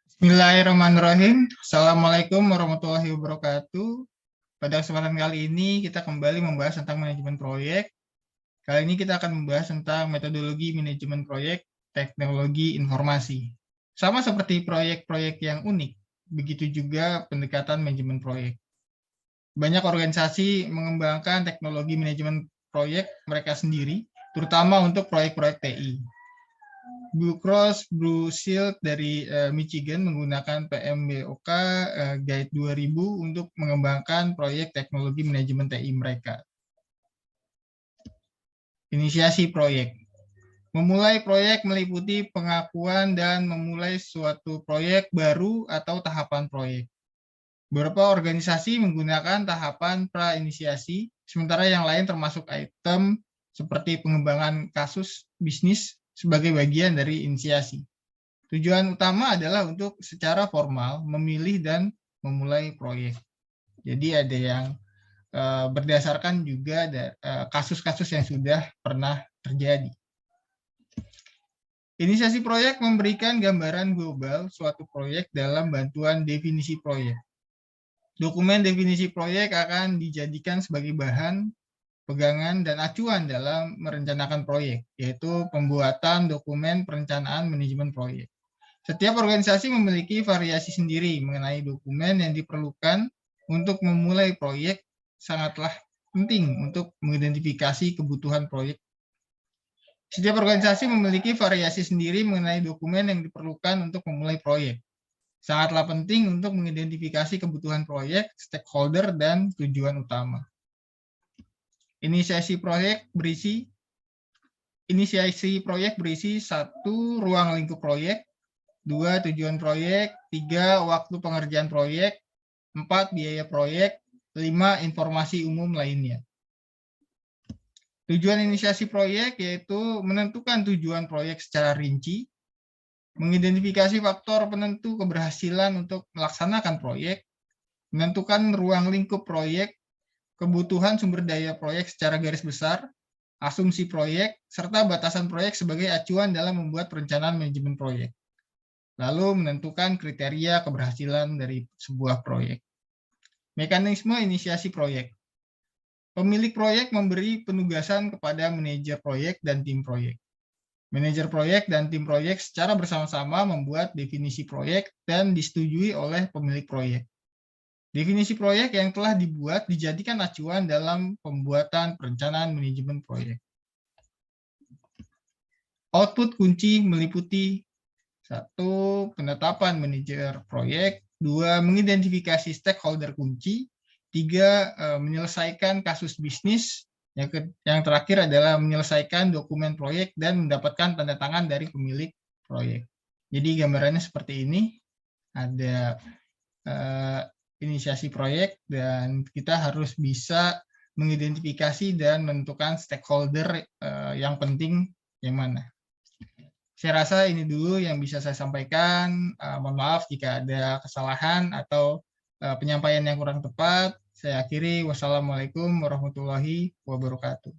Bismillahirrahmanirrahim. Assalamualaikum warahmatullahi wabarakatuh. Pada kesempatan kali ini kita kembali membahas tentang manajemen proyek. Kali ini kita akan membahas tentang metodologi manajemen proyek, teknologi informasi. Sama seperti proyek-proyek yang unik, begitu juga pendekatan manajemen proyek. Banyak organisasi mengembangkan teknologi manajemen proyek mereka sendiri, terutama untuk proyek-proyek TI. Blue Cross Blue Shield dari Michigan menggunakan PMBOK Guide 2000 untuk mengembangkan proyek teknologi manajemen TI mereka. Inisiasi proyek. Memulai proyek meliputi pengakuan dan memulai suatu proyek baru atau tahapan proyek. Beberapa organisasi menggunakan tahapan pra-inisiasi, sementara yang lain termasuk item seperti pengembangan kasus bisnis sebagai bagian dari inisiasi. Tujuan utama adalah untuk secara formal memilih dan memulai proyek. Jadi ada yang berdasarkan juga kasus-kasus yang sudah pernah terjadi. Inisiasi proyek memberikan gambaran global suatu proyek dalam bantuan definisi proyek. Dokumen definisi proyek akan dijadikan sebagai bahan pegangan dan acuan dalam merencanakan proyek, yaitu pembuatan dokumen perencanaan manajemen proyek. Setiap organisasi memiliki variasi sendiri mengenai dokumen yang diperlukan untuk memulai proyek, sangatlah penting untuk mengidentifikasi kebutuhan proyek. Setiap organisasi memiliki variasi sendiri mengenai dokumen yang diperlukan untuk memulai proyek. Sangatlah penting untuk mengidentifikasi kebutuhan proyek, stakeholder, dan tujuan utama. Inisiasi proyek berisi 1. Ruang lingkup proyek. 2. Tujuan proyek. 3. Waktu pengerjaan proyek. 4. Biaya proyek. 5. Informasi umum lainnya. Tujuan inisiasi proyek yaitu menentukan tujuan proyek secara rinci, mengidentifikasi faktor penentu keberhasilan untuk melaksanakan proyek, menentukan ruang lingkup proyek, kebutuhan sumber daya proyek secara garis besar, asumsi proyek, serta batasan proyek sebagai acuan dalam membuat perencanaan manajemen proyek. Lalu menentukan kriteria keberhasilan dari sebuah proyek. Mekanisme inisiasi proyek. Pemilik proyek memberi penugasan kepada manajer proyek dan tim proyek. Manajer proyek dan tim proyek secara bersama-sama membuat definisi proyek dan disetujui oleh pemilik proyek. Definisi proyek yang telah dibuat dijadikan acuan dalam pembuatan perencanaan manajemen proyek. Output kunci meliputi 1. Penetapan manajer proyek. 2. Mengidentifikasi stakeholder kunci. 3. Menyelesaikan kasus bisnis. Yang terakhir adalah menyelesaikan dokumen proyek dan mendapatkan tanda tangan dari pemilik proyek. Jadi gambarannya seperti ini. Ada inisiasi proyek dan kita harus bisa mengidentifikasi dan menentukan stakeholder yang penting yang mana. Saya rasa ini dulu yang bisa saya sampaikan. Mohon maaf jika ada kesalahan atau penyampaian yang kurang tepat. Saya akhiri. Wassalamualaikum warahmatullahi wabarakatuh.